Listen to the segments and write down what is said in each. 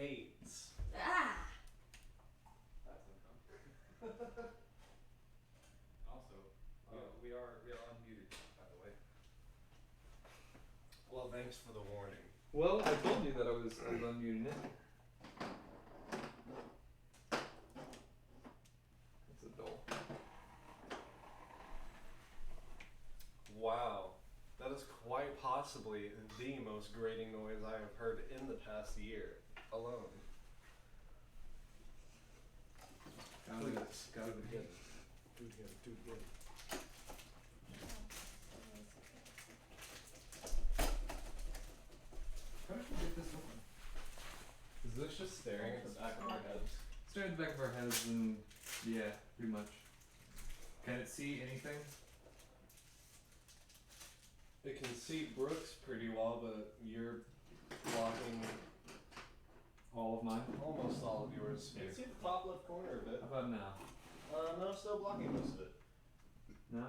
8s. Ah! That's uncomfortable. Also, we are unmuted, by the way. Well, thanks for the warning. Well, I told you that I was unmuting it. That's a dull. Wow. That is quite possibly the most grating noise I have heard in the past year alone. Please, Gotta do it be. again. Do it again, do it again. How did we get this open? Is this just staring at the back of our heads? Stare at the back of our heads and yeah, pretty much. Can it see anything? It can see Brooks pretty well, but you're blocking All of mine? almost all of yours. You Here. can see the top left corner a bit. How about now? No, still blocking most of it. No?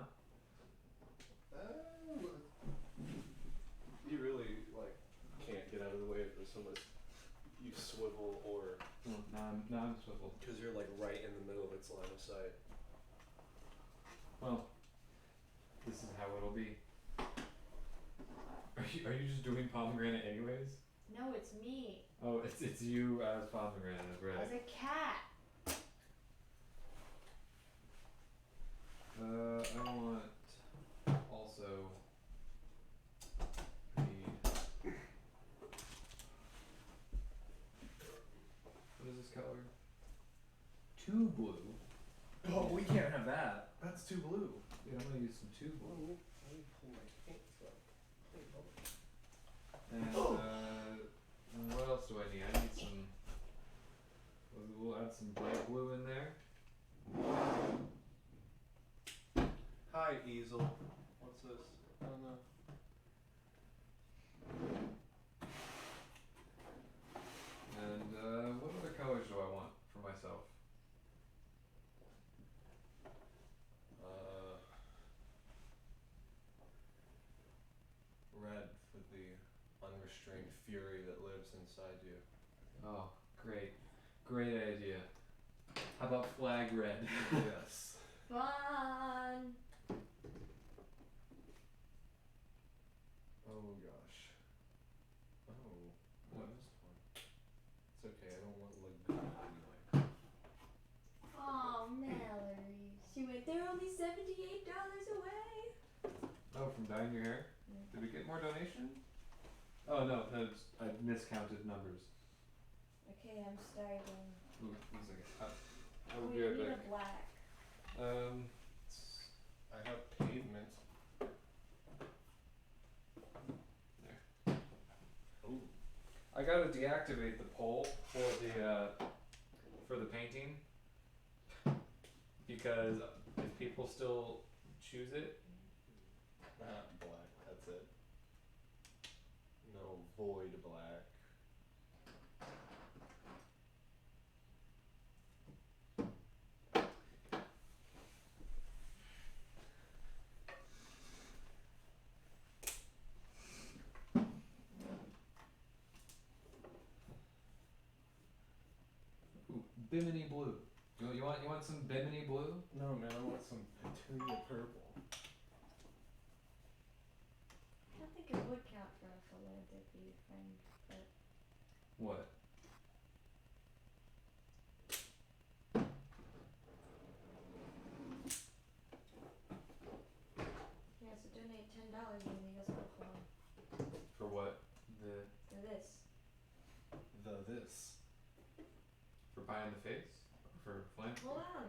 You really, can't get out of the way of this unless you swivel or... Well, now I'm swiveled. Because you're, right in the middle of its line of sight. Well, this is how it'll be. Are you just doing pomegranate anyways? No, it's me. Oh, it's you as pomegranate, right? As a cat. I want also the what is this color? 2 blue. Oh, we can't have that. That's too blue. Yeah, I'm gonna use some 2 blue. Let me pull my pants up. And what else do I need? I need some. We'll add some bright blue in there. Hi, easel. What's this? I don't know. And what other colors do I want for myself? Red for the unrestrained fury that lives inside you. Oh, great. Great idea. How about flag red? Yes. Fun. Oh gosh. Oh, what is one? It's okay, I don't want Laguna anyway. Oh, Mallory. She went, they're only $78 away. Oh, from dyeing your hair? Did we get more donation? Oh no, I miscounted numbers. Okay, I'm starting. Ooh, 1 second. I will We be right need a back. black. I have pavement. There. Oh. I gotta deactivate the poll for the painting because if people still choose it, Black, that's it. No, void black. ooh, Bimini blue. You want some Bimini blue? No, man, I want some petunia purple. I don't think it would count for a philanthropy friend, but What? yeah, so donate $10 and you guys go for For what? for this. This. For pie in the face? Or for Flint? Hold on.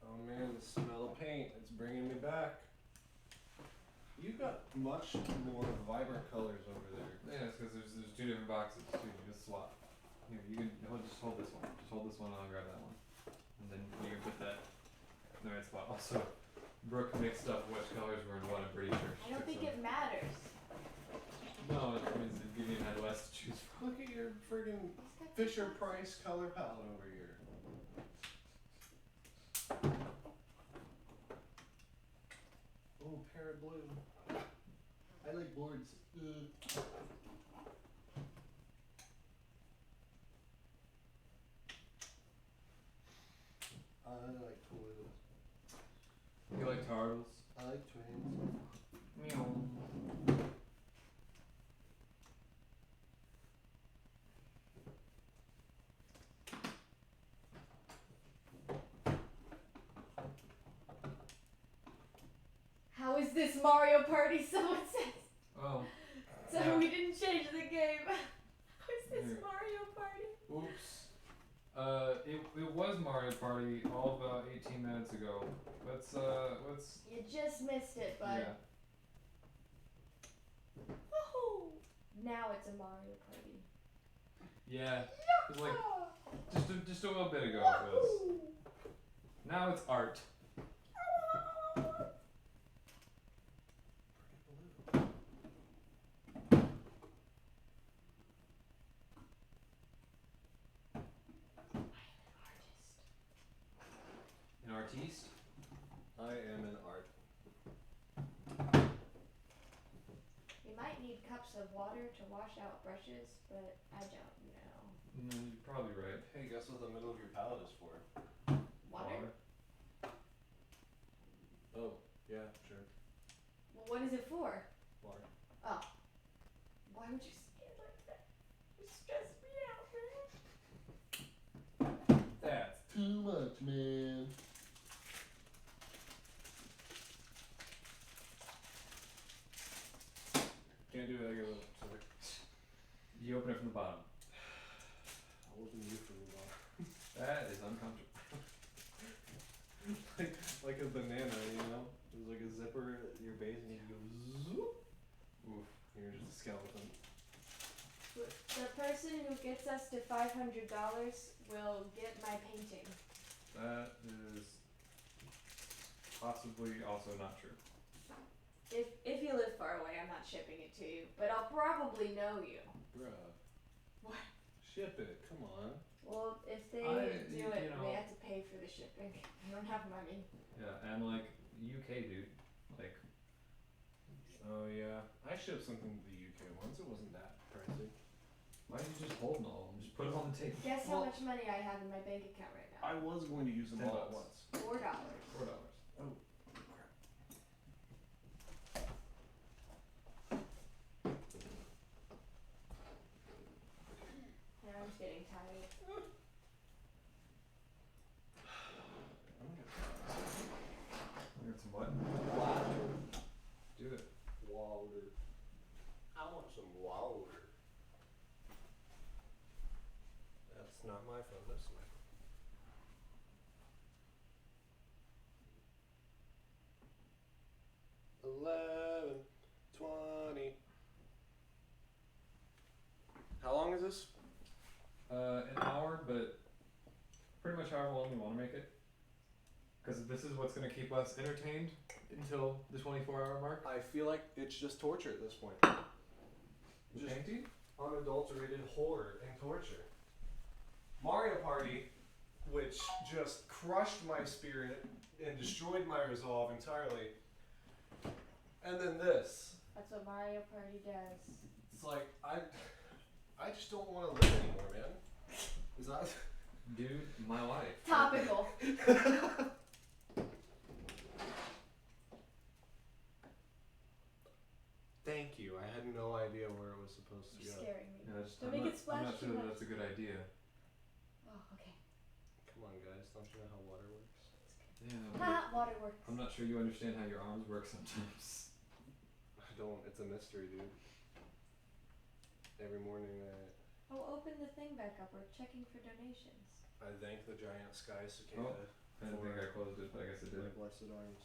Oh man, the smell of paint, it's bringing me back. You got much more vibrant colors over there. Yeah, it's because there's 2 different boxes too. You just swap. Here, you can just hold this one. Just hold this one and I'll grab that one. And then you can put that in the right spot. Also, Brooke mixed up which colors were in what, I'm pretty sure. I don't think it matters. No, it means that Gideon had less to choose from. Look at your friggin' He's got Fisher two Price color palette over here. Ooh, parrot blue. I like boards. I like toilets. You like turtles? I like trains. Meow. How is this Mario Party? Someone says. Oh. So Yeah. we didn't change the game. How is this Here. Mario Party? Oops. It was Mario Party all of about 18 minutes ago. Let's You just missed it, bud. yeah. Woohoo! Now it's a Mario Party. Yeah. It was like just a little bit ago it was. Now it's art. An artiste? I am an art. We might need cups of water to wash out brushes, but I don't know. You're probably right. Hey, guess what the middle of your palette is for? Water? Oh, yeah, sure. Well, what is it for? Water. Oh. Why would you say it like that? You stress me out, man. That's Too much, man. Can't do it like a little. Sorry. you open it from the bottom. I'll open you from the bottom. That is uncomfortable. like a banana, you know? There's like a zipper at your base and you go zoop. Oof. You're just a skeleton. The person who gets us to $500 will get my painting. That is possibly also not true. If you live far away, I'm not shipping it to you, but I'll probably know you. Bruh. What? Ship it, come on. Well, if they do you it, know. we have to pay for the shipping. I don't have money. Yeah, and like UK dude, like Oh yeah. I shipped something to the UK once, it wasn't that pricey. why are you just holding all of them? Just put them on the table. Guess how much money I have in my bank account right now? I was going to use them $10. all at once. $4. $4. Oh. Yeah, I'm just getting tired. I'm gonna I got some what? water. Do it. Water. I want some water. That's not my phone, that's my phone. 11:20. How long is this? An hour, but pretty much however long we want to make it. Because this is what's going to keep us entertained until the 24-hour mark. I feel like it's just torture at this point. Just Painting? unadulterated horror and torture. Mario Party, which just crushed my spirit and destroyed my resolve entirely. And then this. That's what Mario Party does. It's like I just don't want to live anymore, man. Is that Dude, my life. Topical. Thank you. I had no idea where it was supposed to You're go. scaring me. Yeah, Don't make it splash I'm not too sure that much. that's a good idea. Oh, okay. Come on, guys. Don't you know how water works? Yeah, but Ha! Water works. I'm not sure you understand how your arms work sometimes. I don't. It's a mystery, dude. Every morning Oh, open the thing back up. We're checking for donations. I thank the giant sky cicada Oh. I didn't think I closed it, but I guess it for my did. blessed arms.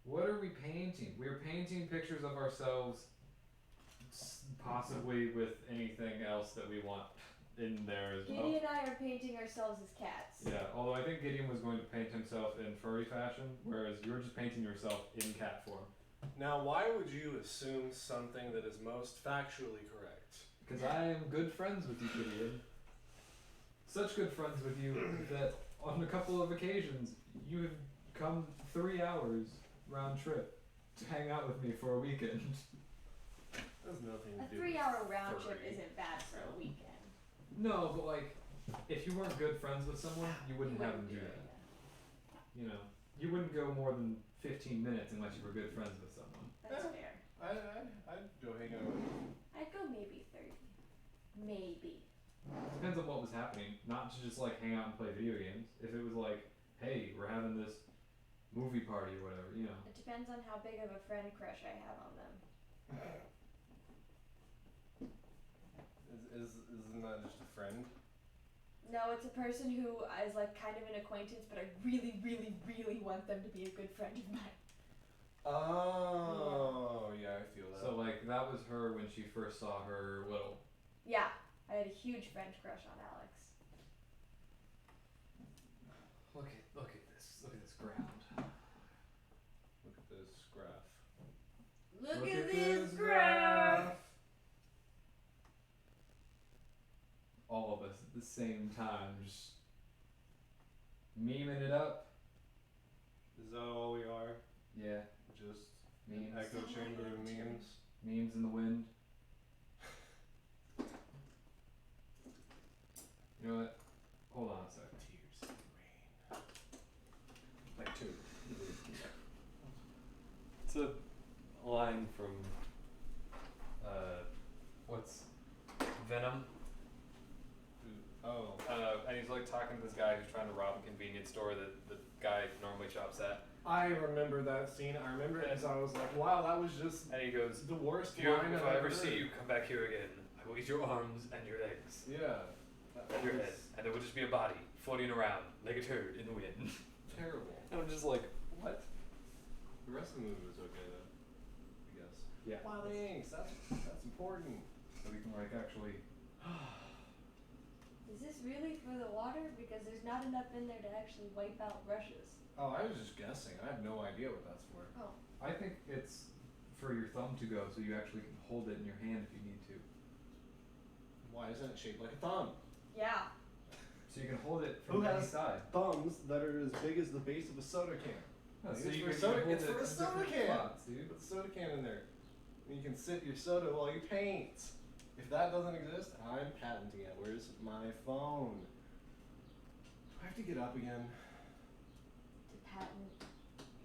What are we painting? We're painting pictures of ourselves, possibly with anything else that we want in there as well. Giddy and I are painting ourselves as cats. Yeah, although I think Gideon was going to paint himself in furry fashion, whereas you're just painting yourself in cat form. Now, why would you assume something that is most factually correct? Because I am good friends with you, Gideon. Such good friends with you that on a couple of occasions you have come 3 hours round trip to hang out with me for a weekend. That's nothing to A do 3-hour with round trip furry. isn't bad for a weekend. No, but like, if you weren't good friends with someone, you wouldn't have them do that. Yeah. You know, you wouldn't go more than 15 minutes unless you were good friends with someone. That's Yeah. fair. I'd go hang out with you. I'd go maybe 30. Maybe. Depends on what was happening. Not to just like hang out and play video games. If it was like, hey, we're having this movie party or whatever, you know. It depends on how big of a friend crush I have on them. Isn't that just a friend? No, it's a person who is like kind of an acquaintance, but I really, really, really want them to be a good friend of mine. Oh, yeah, I feel that. So like that was her when she first saw her little. Yeah, I had a huge French crush on Alex. Look at this ground. Look at this graph. Look at this graph! All of us at the same time, just memeing it up. Is that all we are? Yeah, Just memes. an echo chamber of memes? Memes in the wind. You know what? Hold on a sec. Tears in the rain. Like two. It's a line from what's Venom? Oh. And he's like talking to this guy who's trying to rob a convenience store that the guy normally shops at. I remember that scene. I remember it as I was like, wow, that was just And he goes, the worst if line I I've ever heard. see you, come back here again. I will eat your arms and your legs Yeah. and your head. And there will just be a body floating around like a turd in the wind. Terrible. And I'm just like, what? The rest of the movie was okay though, I guess. Yeah. Wow, thanks. That's important. So we can like actually. Is this really for the water? Because there's not enough in there to actually wipe out brushes. Oh, I was just guessing. I have no idea what that's for. Oh. I think it's for your thumb to go, so you actually can hold it in your hand if you need to. Why isn't it shaped like a thumb? Yeah. So you can hold it Who from any has side. thumbs that are as big as the base of a soda can? Yeah, It's so you for can soda- hold it's it for a in soda different can. spots, dude. Put the soda can in there. And you can sip your soda while you paint. If that doesn't exist, I'm patenting it. Where's my phone? Do I have to get up again? To patent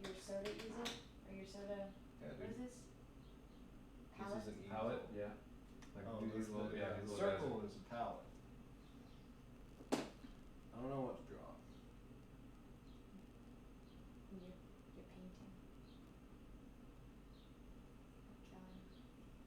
your soda easel? Or your soda. Yeah, What is dude. this? This Palette? is an easel. Palette, yeah. Like Oh, do this these little, the, yeah, these little circle guys. is a palette. I don't know what to draw. You're painting. Drawing.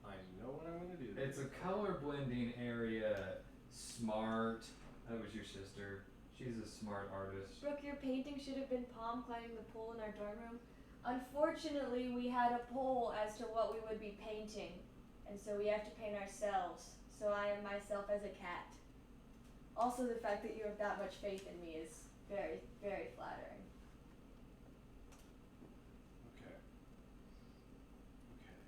I know what I'm gonna do. It's a color blending area. Smart. That was your sister. She's a smart artist. Brooke, your painting should have been palm climbing the pool in our dorm room. Unfortunately, we had a poll as to what we would be painting, and so we have to paint ourselves. So I am myself as a cat. Also, the fact that you have that much faith in me is very, very flattering. Okay. Okay.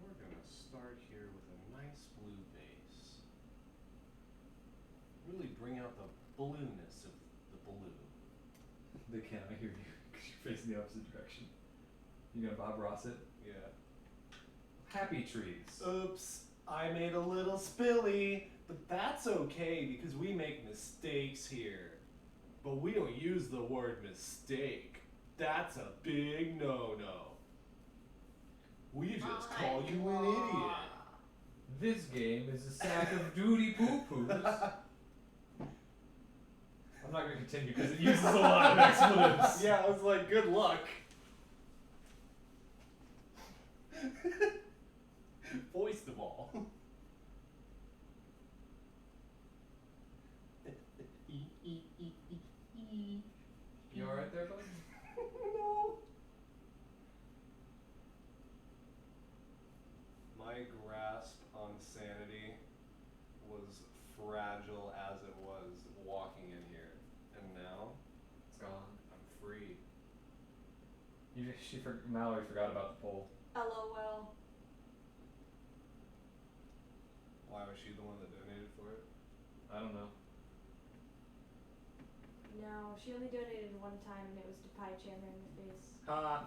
We're gonna start here with a nice blue base. Really bring out the blueness of the blue. They cannot hear you because you're facing the opposite direction. You gonna Bob Ross it? Yeah. Happy trees. Oops, I made a little spilly, but that's okay because we make mistakes here. But we don't use the word mistake. That's a big no-no. We just call you an idiot. This game is a sack of duty poo-poos. I'm not gonna continue because it uses a lot of expletives. Yeah, I was like, good luck. Voice them all. You alright there, buddy? No. My grasp on sanity was fragile as it was walking in here, and now It's gone. I'm free. Mallory forgot about the poll. LOL. Why was she the one that donated for it? I don't know. she only donated one time, and it was to pie Chandler in the face.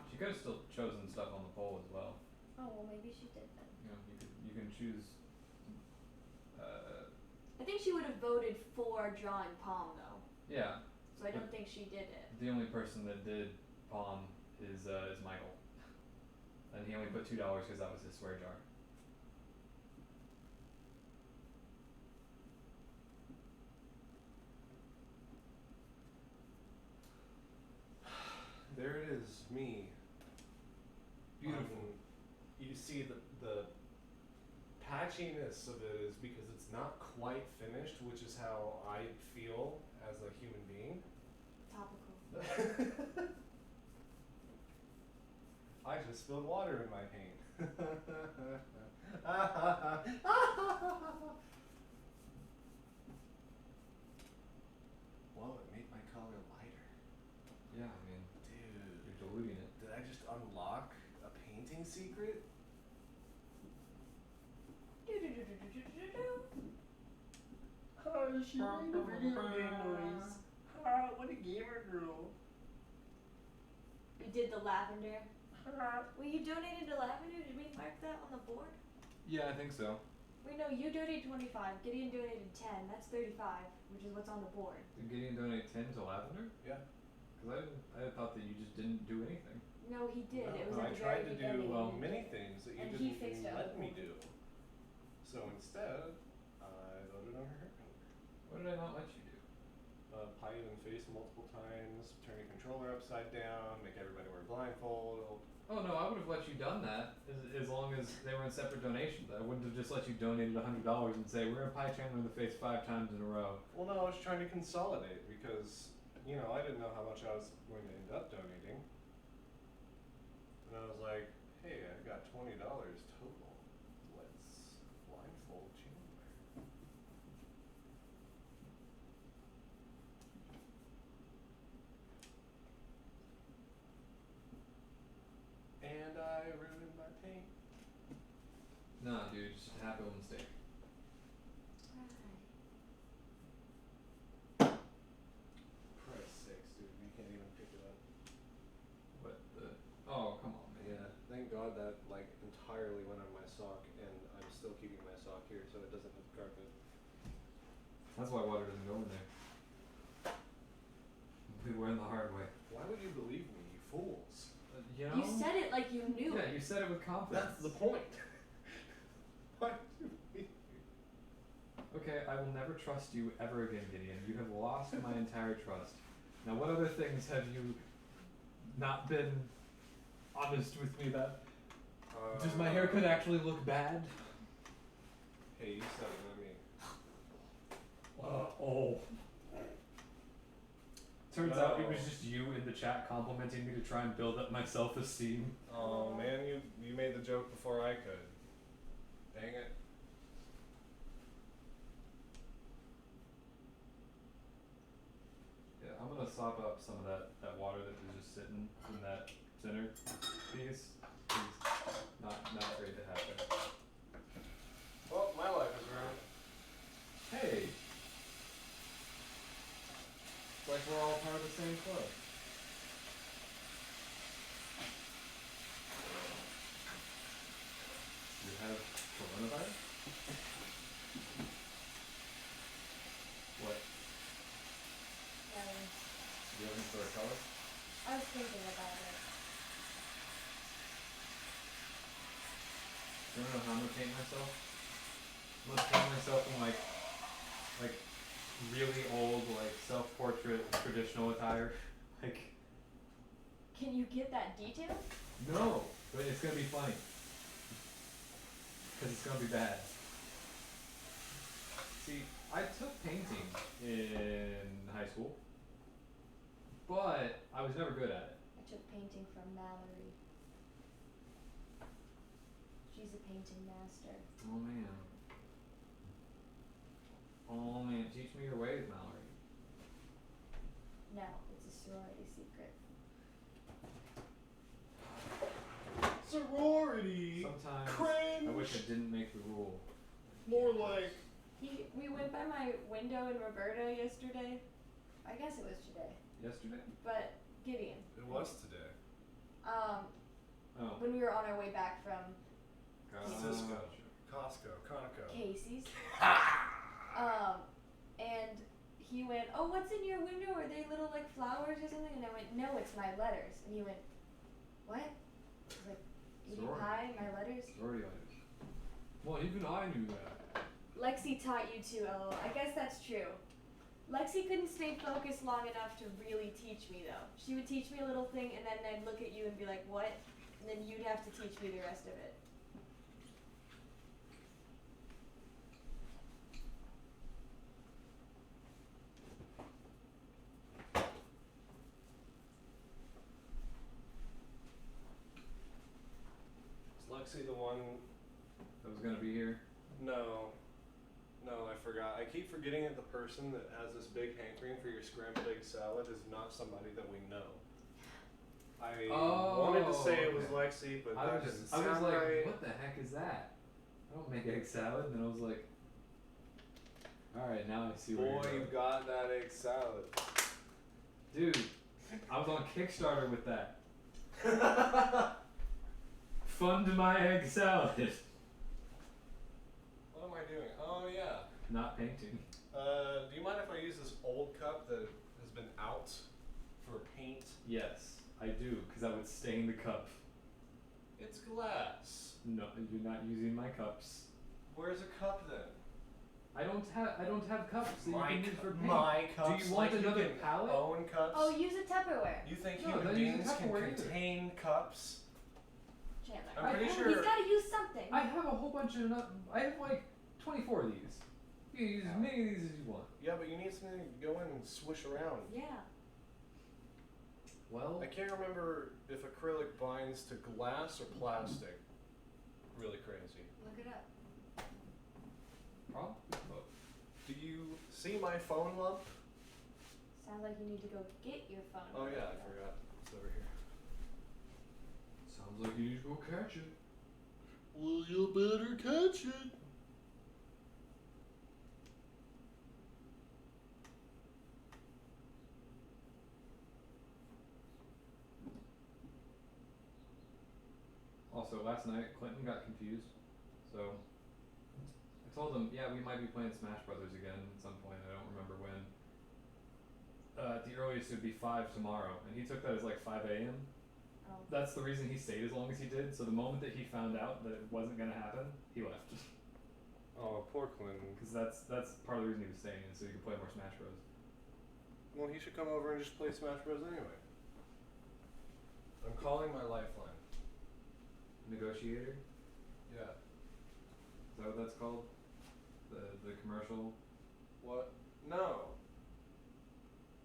She could have still chosen stuff on the poll as well. Oh well, maybe she did then. You know, you can choose. I think she would have voted for drawing Palm though, Yeah, so I don't think she did it. the only person that did Palm is Michael, and he only put $2 because that was his swear jar. There it is, me. Beautiful. You see the patchiness of it is because it's not quite finished, which is how I feel as a human being. Topical. I just spilled water in my paint. Whoa, it made my color lighter. Yeah, I mean, Dude, you're diluting it. did I just unlock a painting secret? Oh, she made a video game noise. Ah, what a gamer girl. We did the lavender. Well, you donated to lavender. Did we mark that on the board? Yeah, I think so. Wait, no, you donated 25. Gideon donated 10. That's 35, which is what's on the board. Did Gideon donate 10 to Lavender? Yeah. Because I thought that you just didn't do anything. No, he did. It was No, at I the tried very to beginning. do many things that you And he didn't fixed it. let me do. So instead, I voted on her. What did I not let you do? Pie it in the face multiple times, turn your controller upside down, make everybody wear a blindfold. Oh no, I would have let you done that as long as they were in separate donations. I wouldn't have just let you donate $100 and say we're gonna pie Chandler in the face 5 times in a row. Well, no, I was trying to consolidate because, you know, I didn't know how much I was going to end up donating. And I was like, hey, I got $20 total. Let's blindfold Chandler. And I ruined my paint. Nah, dude, just a happy little mistake. Christ's sakes, dude, you can't even pick it up. What the? Oh, come on, man. Yeah, thank God that like entirely went on my sock, and I'm still keeping my sock here so it doesn't hit the carpet. That's why water doesn't go in there. We learn the hard way. Why would you believe me, you fools? You know? You said it like you knew. Yeah, you said it with confidence. That's the point. Why would you believe me? Okay, I will never trust you ever again, Gideon. You have lost my entire trust. Now, what other things have you not been honest with me about? Does my haircut actually look bad? Hey, you said it, not me. Oh. Turns out it was No. just you in the chat complimenting me to try and build up my self-esteem. Oh man, you made the joke before I could. Dang it. Yeah, I'm gonna sop up some of that water that was just sitting in that center piece. Please, not afraid to happen. Well, my life is ruined. Hey! It's like we're all part of the same club. You have coronavirus? What? Do you have any sort of color? I was thinking about it. Do you wanna know how I'm gonna paint myself? I'm gonna paint myself in like really old, like self-portrait traditional attire. Like, Can you get that detail? no, but it's gonna be funny. Cause it's gonna be bad. See, I took painting in high school, but I was never good at it. I took painting from Mallory. She's a painting master. Oh man. Oh man, teach me your ways, Mallory. No, it's a sorority secret. Sorority. Sometimes Cringe. I wish I didn't make the rule. More like. We went by my window in Roberta yesterday. I guess it was today. Yesterday? but Gideon. It was today. Oh. When we were on our way back from Cisco. Gotcha. Costco. Conoco. Casey's. And he went, "Oh, what's in your window? Are they little like flowers or something?" And I went, "No, it's my letters." And he went, "What?" I was like, "Eating Sorry. pie, my letters." Sorry, letters. Well, even I knew that. Lexi taught you too, LOL. I guess that's true. Lexi couldn't stay focused long enough to really teach me though. She would teach me a little thing and then I'd look at you and be like, "What?" And then you'd have to teach me the rest of it. Is Lexi the one? That was gonna be here. No. No, I forgot. I keep forgetting that the person that has this big hankering for your scrambled egg salad is not somebody that we know. I wanted to say it was okay. Lexi, but that didn't I was sound like, right. what the heck is that? I don't make egg salad. And then I was like, alright, now I see where Boy, you're you going. got that egg salad. Dude, I was on Kickstarter with that. Fund my egg salad. What am I doing? Oh yeah. Not painting. Do you mind if I use this old cup that has been out for paint? Yes, I do, because I would stain the cup. It's glass. No, you're not using my cups. Where's a cup then? I don't have cups that you can use for paint. My cups. you want like another you can palette? Own cups. Oh, use a Tupperware. You think No, human don't use a beings can Tupperware either. contain cups? Chandler. I'm pretty sure. He's gotta use something. I have a whole bunch of I have like 24 of these. You can use as many of these as you want. Yeah, but you need something to go in and swish around. Yeah. Well, I can't remember if acrylic binds to glass or plastic. Really crazy. Look it up. probably both. Do you see my phone lump? Sounds like you need to go get your phone. Oh yeah, I forgot. It's over here. Sounds like you need to go catch it. Well, you better catch it. Also, last night Clinton got confused, so I told him, yeah, we might be playing Smash Brothers again at some point. I don't remember when. At the earliest, it would be 5 tomorrow, and he took that as like 5 a.m. Oh. That's the reason he stayed as long as he did. So the moment that he found out that it wasn't gonna happen, he left. Oh, poor Clinton. Because that's part of the reason he was staying, so he could play more Smash Bros. Well, he should come over and just play Smash Bros. Anyway. I'm calling my lifeline. Negotiator? Yeah. Is that what that's called? The commercial? What? No.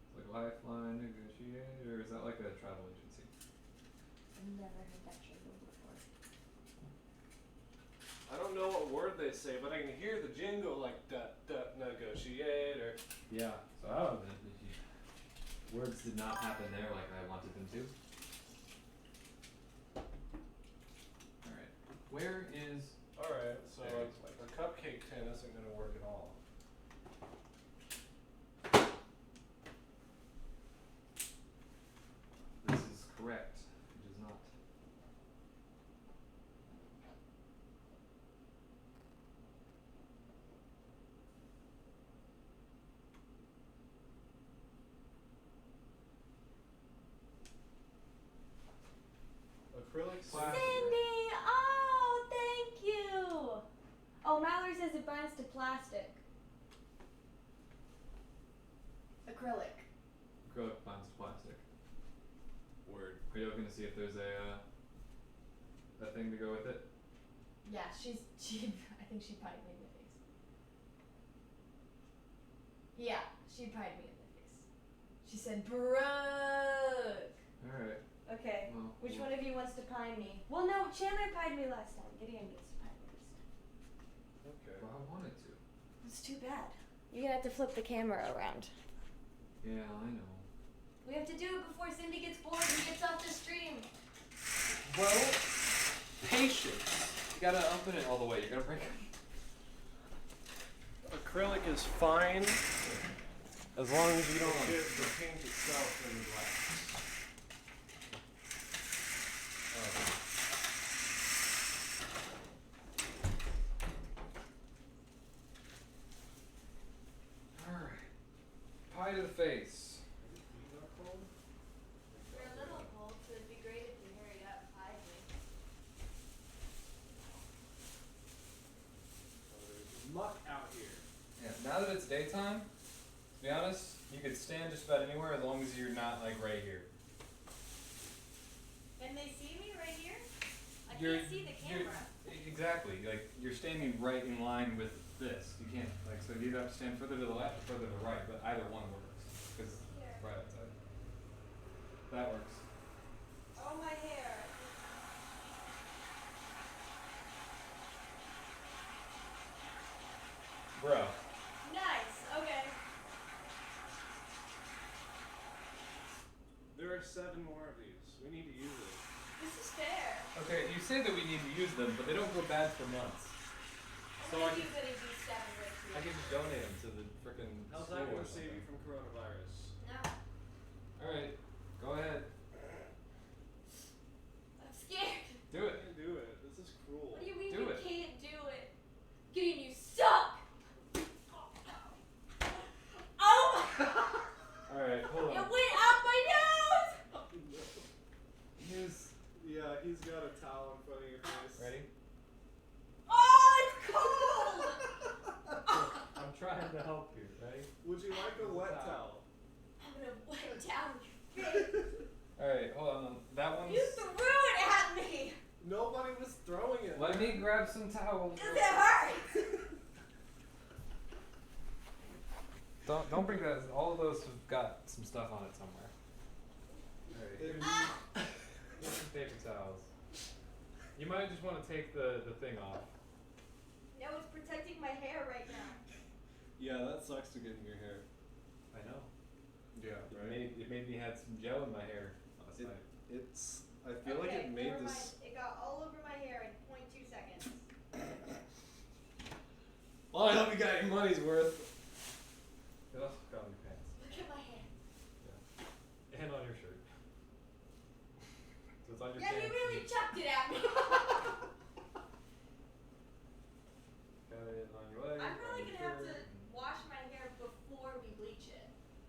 It's like Lifeline Negotiator, or is that like a travel agency? I've never heard that jingle before. I don't know what word they say, but I can hear the jingle like negotiator. Yeah, so words did not happen there like I wanted them to. Alright, where is... Alright, so There it is. a cupcake tin isn't going to work at all. This is correct. It is not. Acrylic plastic. Cindy! Oh, thank you! Oh, Mallory says it binds to plastic. Acrylic. Acrylic binds to plastic. Word. Are you looking to see if there's a thing to go with it? Yeah, she I think she pied me in the face. Yeah, she pied me in the face. She said, Brooke! Alright. Okay, Well, which well, one of you wants to pie me? Well, no, Chandler pied me last time. Gideon gets to pie me this time. Okay. Well, I wanted to. It's too bad. You're gonna have to flip the camera around. Yeah, I know. We have to do it before Cindy gets bored and gets off the stream. Well, patience. You gotta open it all the way. You're gonna break it. Acrylic is fine. As long as you don't get the paint itself in the glass. Alright. Pie to the face. We're a little cold, so it'd be great if you hurried up and pied me. There's muck out here. Yeah, now that it's daytime, to be honest, you could stand just about anywhere as long as you're not like right here. And they see me right here? I You're- can't see the you're- camera. Exactly. Like you're standing right in line with this. You can't like so you either have to stand further to the left or further to the right, but either one works. Because Here. right outside. That works. Oh, my hair. Bro. Nice, okay. There are 7 more of these. We need to use it. This is fair. Okay, you say that we need to use them, but they don't go bad for months. So I I'm can, gonna use 7 right here. I can just donate them to the frickin' How's school that or going to save you something. from coronavirus? No, Alright, go ahead. I'm scared. Do You it. can't do it. This is cruel. What do you mean Do you it. can't do it? Gideon, you suck! Oh my! Alright, hold It on. went out my nose! Oh, no. Use. Yeah, he's got a towel in front of your face. Ready? Oh, it's cold! I'm trying to help you. Ready? Would you like a wet Towel. towel? I'm gonna wet down your face. Alright, hold on. That one's. You threw it at me! Nobody was throwing it. Let me grab some towels. Does it hurt? Don't bring that. All of those have got some stuff on it somewhere. Alright, It- here's some paper towels. You might just want to take the thing off. No, it's protecting my hair right now. Yeah, that sucks to get in your hair. I know. Yeah, It made me had some gel in my hair last It- night. It's. I feel like it made never this. mind. It got all over my hair in 0.2 seconds. Well, I hope you got your money's worth. It also got on your pants Look at my hand. and on your shirt. So it's on your Yeah, pants. you really chucked it at me. Got it on your leg. I'm probably on your gonna have to shirt. wash my hair before we bleach it.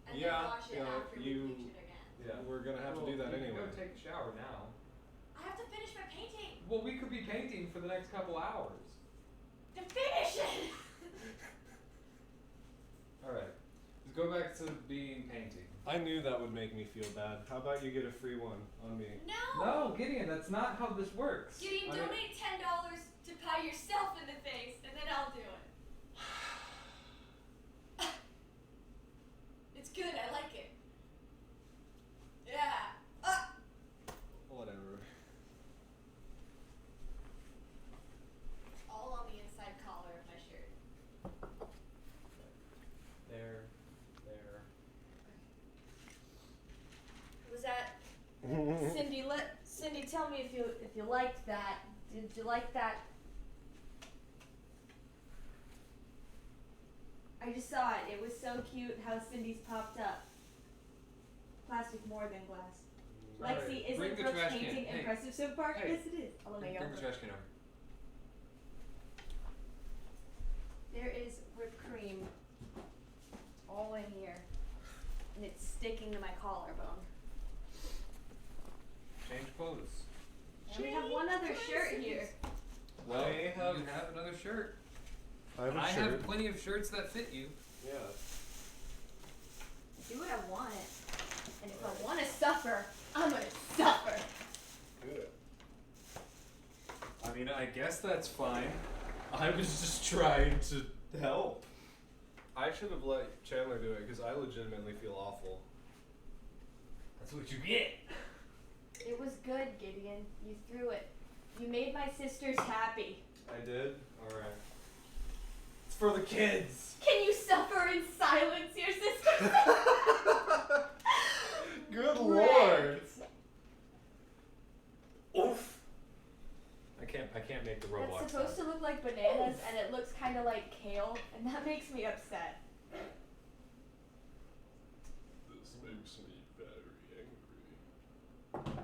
And Yeah, then wash it yeah, after we you- bleach it again. Yeah. We're gonna have to do that you can anyway. Go take a shower now. I have to finish my painting. Well, we could be painting for the next couple hours. To finish it! Alright. Let's go back to being painting. I knew that would make me feel bad. How about you get a free one on me? No! No, Gideon, that's not how this works. Gideon, I mean- donate $10 to pie yourself in the face, and then I'll do it. It's good, I like it. Yeah. Whatever. All on the inside collar of my shirt. There. Was that Cindy, tell me if you liked that. Did you like that? I just saw it. It was so cute how Cindy's popped up. Plastic more than glass. Alright, Lexi, isn't bring the Brooke's trash can. painting Hey. impressive so far? Hey. Yes, it is. Oh my Bring god. the trash can over. There is whipped cream all in here. And it's sticking to my collarbone. Change clothes. And we have one other shirt here. Well, I have- you have another shirt. I have a I shirt. have plenty of shirts that fit you. Yeah. Do what I want. And if I want to suffer, I'm gonna suffer. Good. I mean, I guess that's fine. I was just trying to help. I should have let Chandler do it because I legitimately feel awful. That's what you get. It was good, Gideon. You threw it. You made my sisters happy. I did? Alright. It's for the kids! Can you suffer in silence, your sisters? Good Lord. Oof! I can't make the Roblox. It's supposed to look like bananas, and it looks kind of like kale, and that makes me upset. makes me very angry.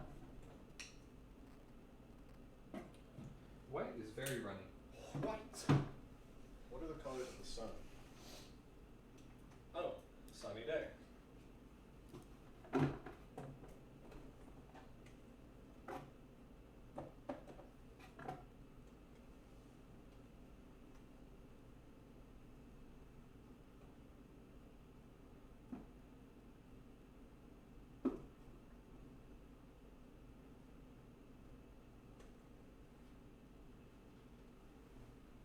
White is very runny. White. What are the colors of the sun? Oh, sunny day.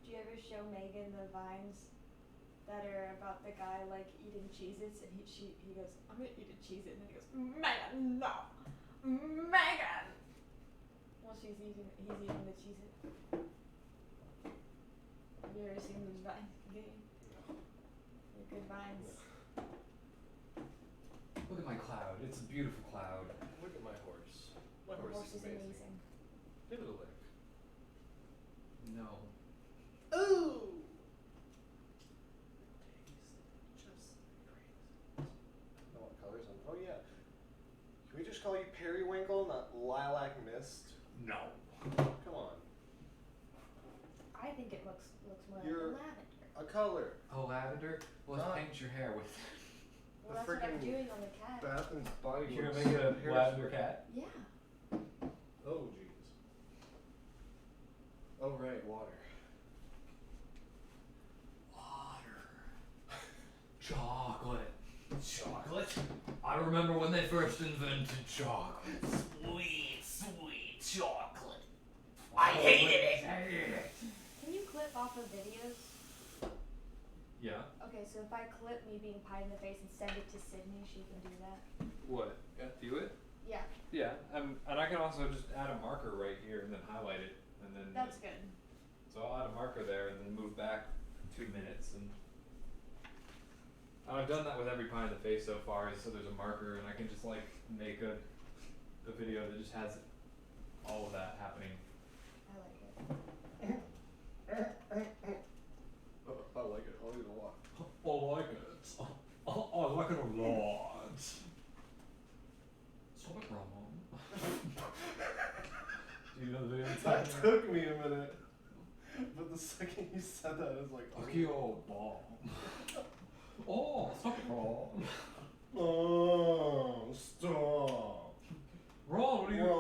Do you ever show Megan the vines that are about the guy like eating Cheez-Its and he goes, I'm gonna eat a Cheez-It, and then he goes, Megan, no, Megan. Well, he's eating the Cheez-It. Have you ever seen those vines? They're good vines. Look at my cloud. It's a beautiful cloud. Look at my horse. My The horse is amazing. Give it a lick. No. Ooh! Just great. Know what colors I'm. Oh yeah. Can we just call you Periwinkle, not Lilac Mist? No. Come on. I think it looks more You're- like lavender. A color. Oh, lavender? Well, let's Not- paint your hair with. Well, The that's what I'm frickin' doing on the cat. Bath and Body You're Works. gonna make a hair lavender spray. cat? Yeah. Oh jeez. Oh right, water. Water. Chocolate. Chocolate? I remember when they first invented chocolate. Sweet, sweet chocolate. I hated it. Can you clip off of videos? Yeah. Okay, so if I clip me being pied in the face and send it to Sydney, she can do that. What? Yeah. Do it? Yeah, Yeah. And I can also just add a marker right here and then highlight it and then. that's good. So I'll add a marker there and then move back 2 minutes and I've done that with every pie in the face so far. So there's a marker and I can just like make a video that just has all of that happening. I like it. I like it. I'll eat a lot. I like it. I like it a lot. Stop it, Ramon. Do you know the video? That took me a minute. But the second you said that, I was like, Okay, oh, bomb. Oh, stop it, Ron. oh, stop. Ron, what are you? Ron.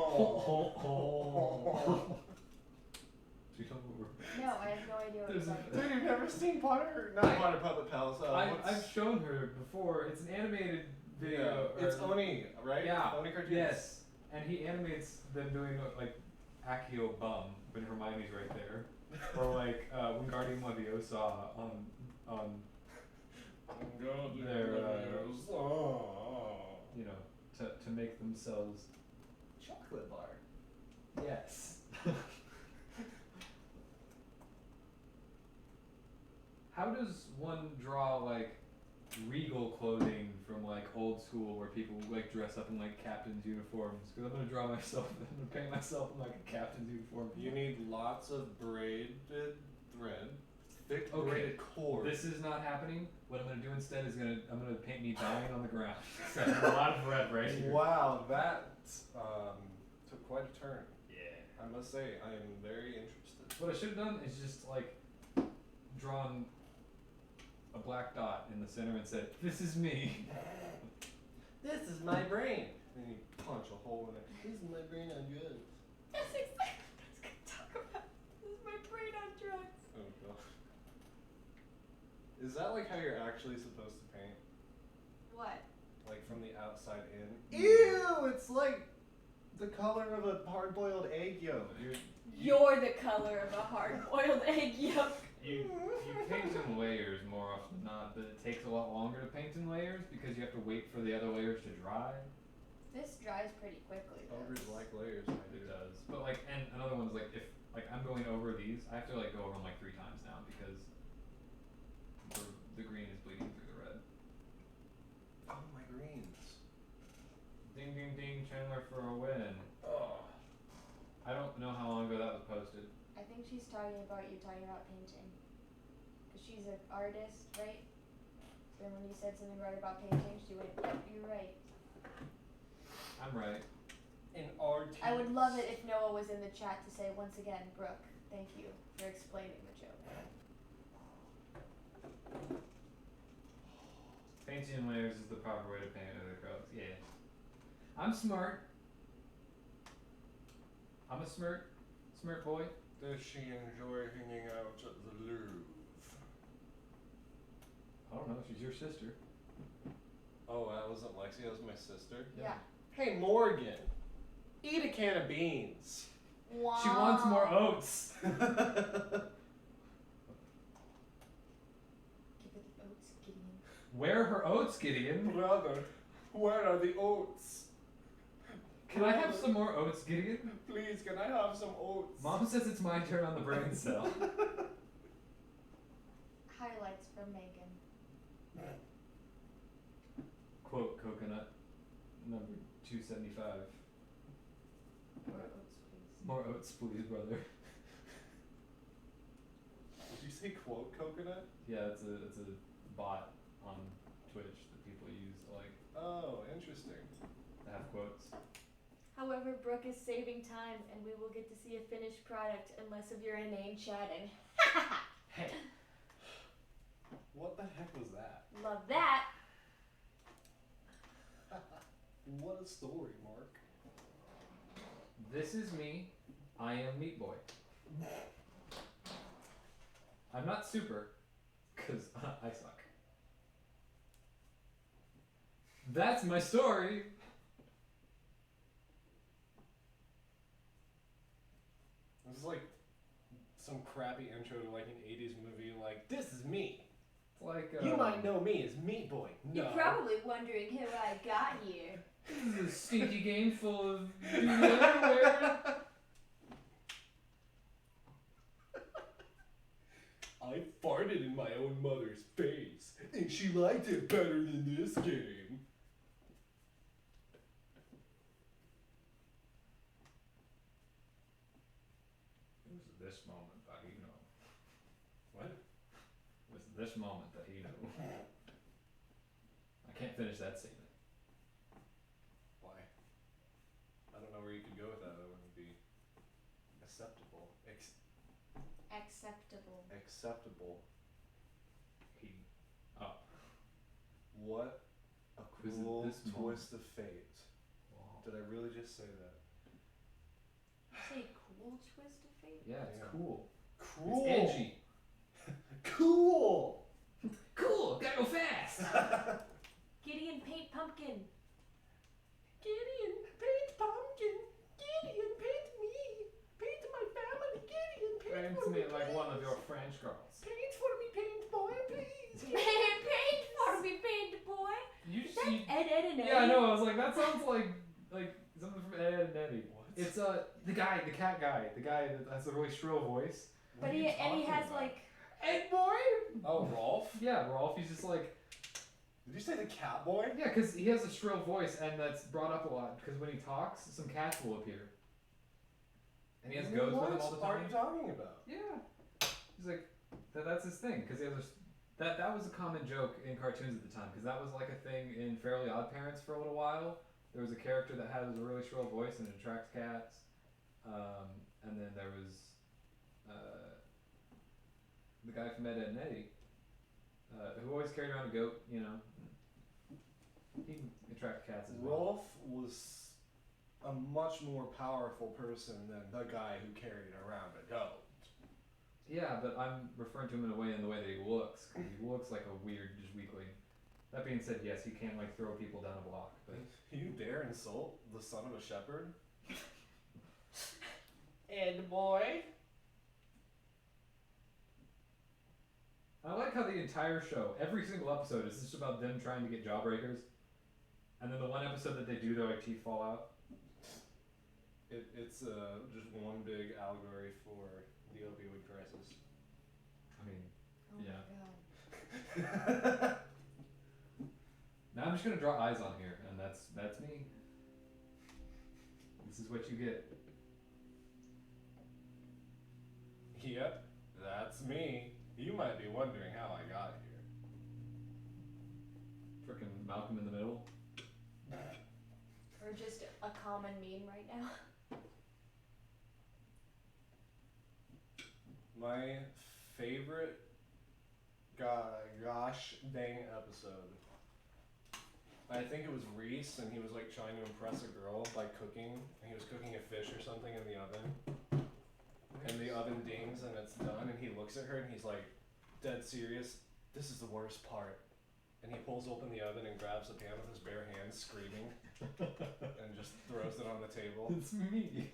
Do you know what we're? No, I have no idea what you're There's a- talking about. Dude, you've never seen Potter? Not I- Potter Puppet Pals. I've shown her before. It's an animated video. Yeah. It's or- Oni, right? Yeah. Oni cartoons. Yes. And he animates them doing like Accio Bum when Hermione's right there, or like when Leviosa on their you know to make themselves chocolate bar. yes. How does one draw like regal clothing from like old school where people like dress up in like captain's uniforms? Because I'm gonna draw myself, I'm gonna paint myself in like a captain's uniform. You need lots of braided thread, thick Okay. braided cord. This is not happening. What I'm gonna do instead is I'm gonna paint me dying on the ground. So I have a lot of red right here. Wow, that took quite a turn. Yeah. I must say, I am very interested. What I should have done is just like drawn a black dot in the center and said, "This is me." This is my brain. Then you punch a hole in it. This is my brain on drugs. That's exactly what I was gonna talk about. This is my brain on drugs. Oh god. Is that like how you're actually supposed to paint? What? Like from the outside in? Ew! It's like the color of a hard-boiled egg yolk. You're the color of a hard-boiled egg yolk. You paint in layers more often than not, but it takes a lot longer to paint in layers because you have to wait for the other layers to dry. This dries pretty quickly. though. Ogres like layers, I do. It does. But like, and another one is like if like I'm going over these, I have to like go over them like 3 times now because the green is bleeding through the red. Oh, my greens. Ding ding ding, Chandler for a win. Oh. I don't know how long ago that was posted. I think she's talking about you talking about painting. Because she's an artist, right? Then when you said something right about painting, she went, yep, you're right. I'm right. In RT. I would love it if Noah was in the chat to say once again, Brooke, thank you for explaining the joke. Painting in layers is the proper way to paint other acrylics. Yeah. I'm smart. I'm a smart boy. Does she enjoy hanging out at the Louvre? I don't know. She's your sister. Oh, that wasn't Lexi. That was my sister. Yeah. Hey, Morgan, eat a can of beans. Wow. She wants more oats. Give her the oats, Gideon. Where are her oats, Gideon? Brother, where are the oats? Can I have some more oats, Gideon? Please, can I have some oats? Mom says it's my turn on the brain cell. Highlights from Megan. Quote coconut number 275. More oats, please. More oats, please, brother. Did you say quote coconut? Yeah, it's a bot on Twitch that people use to like Oh, interesting. have quotes. However, Brooke is saving time, and we will get to see a finished product unless of your inane chatting. Hey. What the heck was that? Love that. What a story, Mark. This is me. I am Meat Boy. I'm not super, because I suck. That's my story. This is like some crappy intro to like an 80s movie, like, this is me. It's like You might know me as Meat Boy. No. You're probably wondering how I got here. This is a stinky game full of duty underwear. I farted in my own mother's face, and she liked it better than this game. It was this moment that he knew. What? It was this moment that he knew. I can't finish that statement. Why? I don't know where you could go with that. That wouldn't be acceptable. Acceptable. Acceptable. He. Oh. What a Was it cruel this moment? twist of fate. Wow. Did I really just say that? You say cool twist of fate? Yeah, it's Yeah. cool. Cruel. It's edgy. Cool. Cool. Gotta go fast. Gideon paint pumpkin. Gideon, paint pumpkin. Gideon, paint me. Paint my family. Gideon, paint Paint for me me, like one of please. your French girls. Paint for me, paint boy, please. Paint for me, paint boy. You Is just that Ed, Ed, and Eddie? Yeah, I know. I was like, that sounds like something from Ed and Eddie. What? It's the cat guy, the guy that has a really shrill voice. What But are you he talking has about? like Ed boy. Oh, Rolf? Yeah, Rolf. He's just like Did you say the cat boy? yeah, because he has a shrill voice, and that's brought up a lot. Because when he talks, some cats will appear, and he has goats with him all the What are time. you talking about? Yeah, he's like that's his thing. Because he has that was a common joke in cartoons at the time. Because that was like a thing in Fairly Odd Parents for a little while. There was a character that has a really shrill voice and it attracts cats. And then there was the guy from Ed, Ed and Eddie, who always carried around a goat. You know, he can attract cats as well. Rolf was a much more powerful person than the guy who carried around a goat. Yeah, but I'm referring to him in the way that he looks. 'Cause he looks like a weird, just weakling. That being said, yes, he can't like throw people down a block. But You dare insult the son of a shepherd? Ed boy. I like how the entire show, every single episode, is just about them trying to get jawbreakers, and then the one episode that they do, their like teeth fall out. It's just one big allegory for the opioid crisis. I mean, oh Yeah. my god. now I'm just gonna draw eyes on here, and that's me. This is what you get. Yep, that's me. You might be wondering how I got here. Frickin' Malcolm in the Middle. common meme right now. My favorite gosh dang episode. I think it was Reese, and he was like trying to impress a girl by cooking, and he was cooking a fish or something in the oven, and the oven dings and it's done, and he looks at her and he's like, dead serious, this is the worst part. And he pulls open the oven and grabs the pan with his bare hands, screaming, and just throws it on the table. It's me.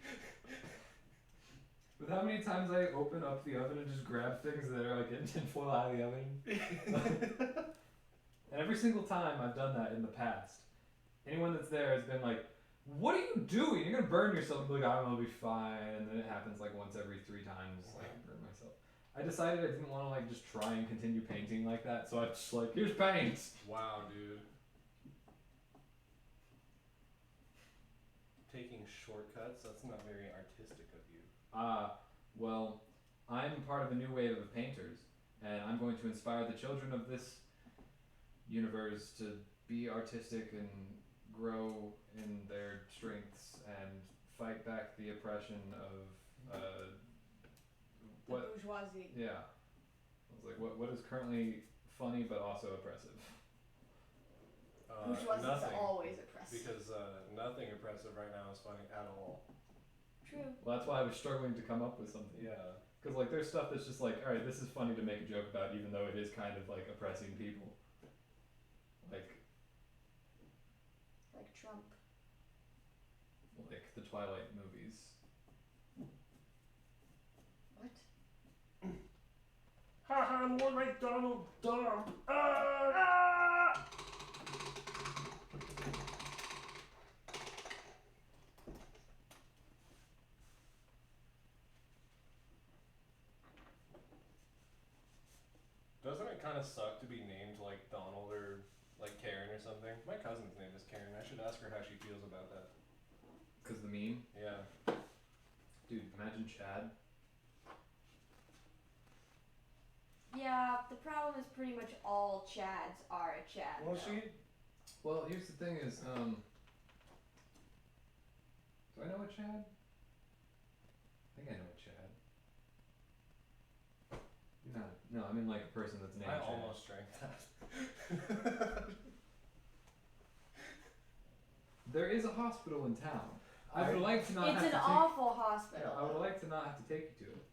With how many times I open up the oven and just grab things that are like in tinfoil out of the oven. And every single time I've done that in the past, anyone that's there has been like, what are you doing? You're gonna burn yourself. I'm like, I'm gonna be fine. And then it happens like once every 3 times, like I burn myself. I decided I didn't want to like just try and continue painting like that, so I just like, here's paint. Wow, dude. Taking shortcuts, that's not very artistic of you. Well, I'm part of a new wave of painters, and I'm going to inspire the children of this universe to be artistic and grow in their strengths and fight back the oppression of The bourgeoisie. yeah. I was like, what is currently funny but also oppressive? Bourgeoisie is Nothing. always oppressive. Because nothing oppressive right now is funny at all. True. Well, that's why I was struggling to come up with something. Yeah. Because like there's stuff that's just like, all right, this is funny to make a joke about, even though it is kind of like oppressing people. Like Trump. the Twilight movies. What? Haha, more like Donald Trump. Doesn't it kind of suck to be named like Donald or like Karen or something? My cousin's name is Karen. I should ask her how she feels about that. Because the meme? Yeah. Dude, imagine Chad. Yeah, the problem is pretty much all Chads are a Chad. Well, though. Well, here's the thing is, do I know a Chad? I think I know a Chad. No, I mean like a person that's named I Chad. almost drank that. There is a hospital in town. I would like to not It's have an to take... awful Yeah, hospital. I would like to not have to take you to it.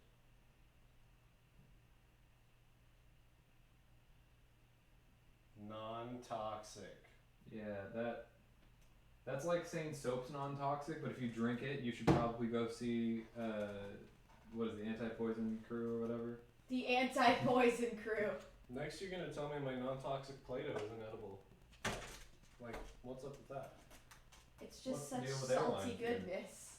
Non-toxic. Yeah, that's like saying soap's non-toxic, but if you drink it, you should probably go see, what is the Anti-Poison Crew or whatever? The anti-poison crew. Next, you're gonna tell me my non-toxic Play-Doh isn't edible. Like, what's up with that? It's What's just the such deal with salty airlines, dude? goodness.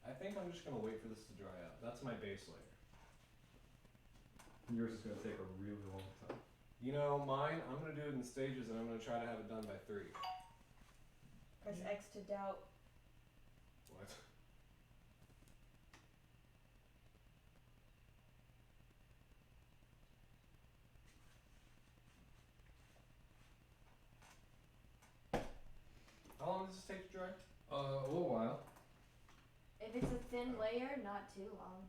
I think I'm just gonna wait for this to dry out. That's my base layer. Yours is gonna take a really long time. You know, mine, I'm gonna do it in stages, and I'm gonna try to have it done by 3. Press X to doubt. What? How long does this take to dry? A little while. If it's a thin layer, not too long.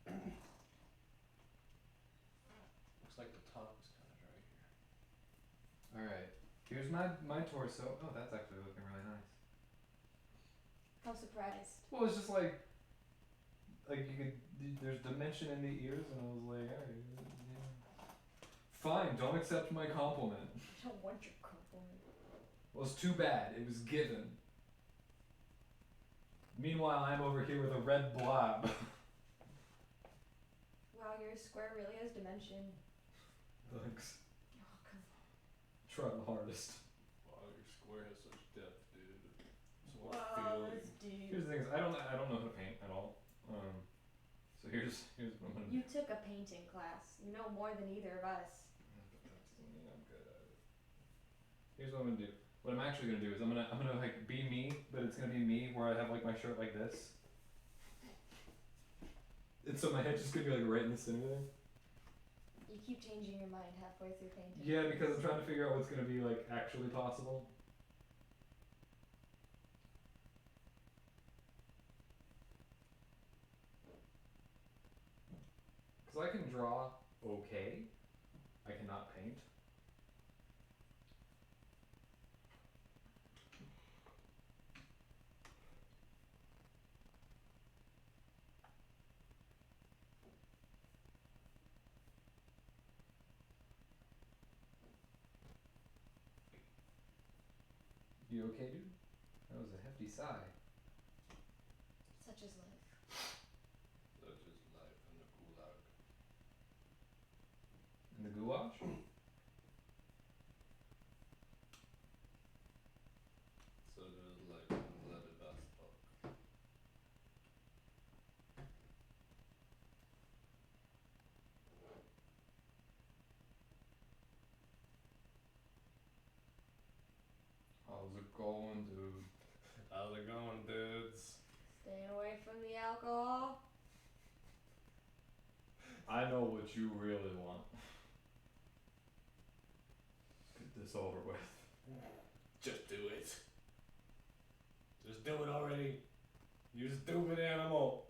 Looks like the top is kind of dry here. Alright. Here's my torso. Oh, that's actually looking really nice. How surprised. Well, it's just like you could, there's dimension in the ears, and I was like, alright, yeah. Fine, don't accept my compliment. I don't want your compliment. Well, it's too bad. It was given. Meanwhile, I'm over here with a red blob. Wow, your square really has dimension. Thanks. Oh, come on. Try the hardest. Wow, your square has such depth, dude. So much Wow, feeling. that's deep. Here's the thing: is I don't know how to paint at all. So here's what I'm gonna You took a painting class. You know more than either of us. But that doesn't mean I'm good at it. Here's what I'm gonna do. What I'm actually gonna do is I'm gonna like be me, but it's gonna be me where I have like my shirt like this. And so my head's just gonna be like right in the center there. You keep changing your mind halfway through painting. Yeah, because I'm trying to figure out what's gonna be like actually possible. So I can draw okay. I cannot paint. You okay, dude? That was a hefty sigh. Such is life. Such is life in the gulag. In the goulash? Such is life in Vladivostok. How's it going, dude? How's it going, dudes? Staying away from the alcohol. I know what you really want. Get this over with. Just do it. Just do it already. You stupid animal.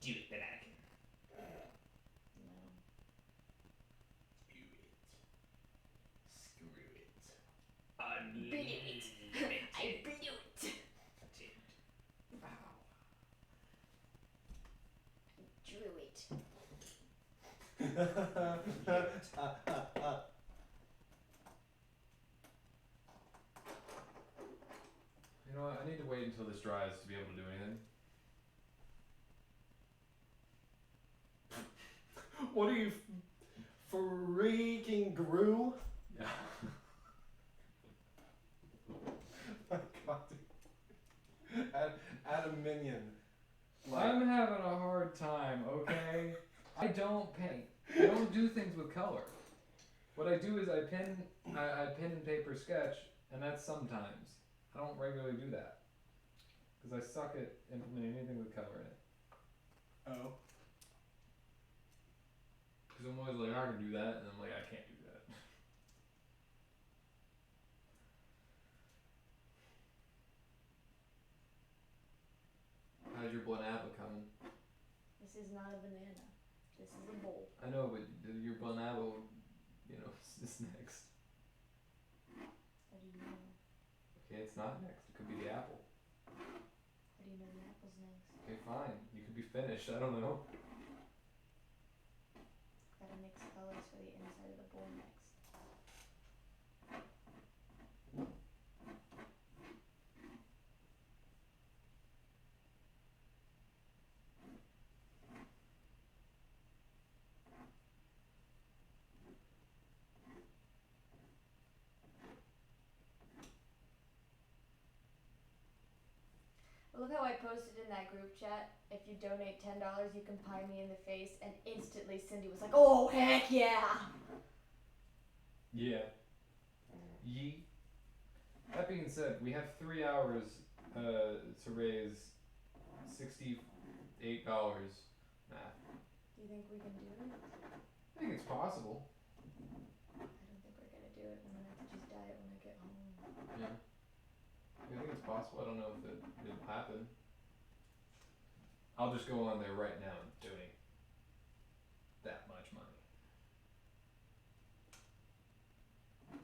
Do it, Anakin. No. Do it. Screw it. Beat it. I beat it. Wow. Drew it. You know what? I need to wait until this dries to be able to do anything. What are you, freaking Gru? Yeah. My God, dude. Add a minion. I'm having a hard time, okay? I don't paint. I don't do things with color. What I do is I pen and paper sketch, and that's sometimes. I don't regularly do that. Because I suck at implementing anything with color in it. Oh. Because I'm always like, I can do that, and I'm like, I can't do that. How's your banana coming? This is not a banana. This is a bowl. I know, but your banana, you know, is next. How do you know? Okay, it's not next. It could be the apple. How do you know the apple's next? Okay, fine. You could be finished. I don't know. Gotta mix colors for the inside of the bowl next. I love how I posted in that group chat, if you donate $10, you can pie me in the face, and instantly Cindy was like, oh, heck yeah! Yeah. Yee. That being said, we have 3 hours to raise $68. Math. Do you think we can do it? I think it's possible. I don't think we're gonna do it. I'm gonna have to just diet when I get home. Yeah. I think it's possible. I don't know if it'll happen. I'll just go on there right now and donate that much money.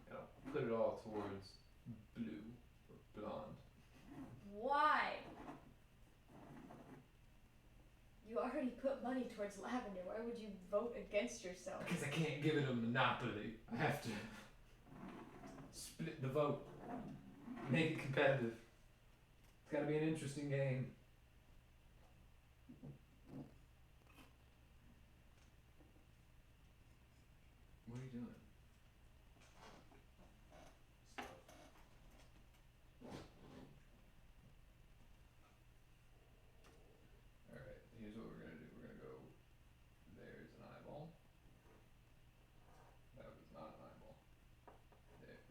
And I'll put it all towards blue or blonde. Why? You already put money towards lavender. Why would you vote against yourself? Because I can't give it a monopoly. I have to split the vote. Make it competitive. It's gotta be an interesting game. What are you doing? Alright, here's what we're gonna do. We're gonna go, there's an eyeball. That was not an eyeball. There's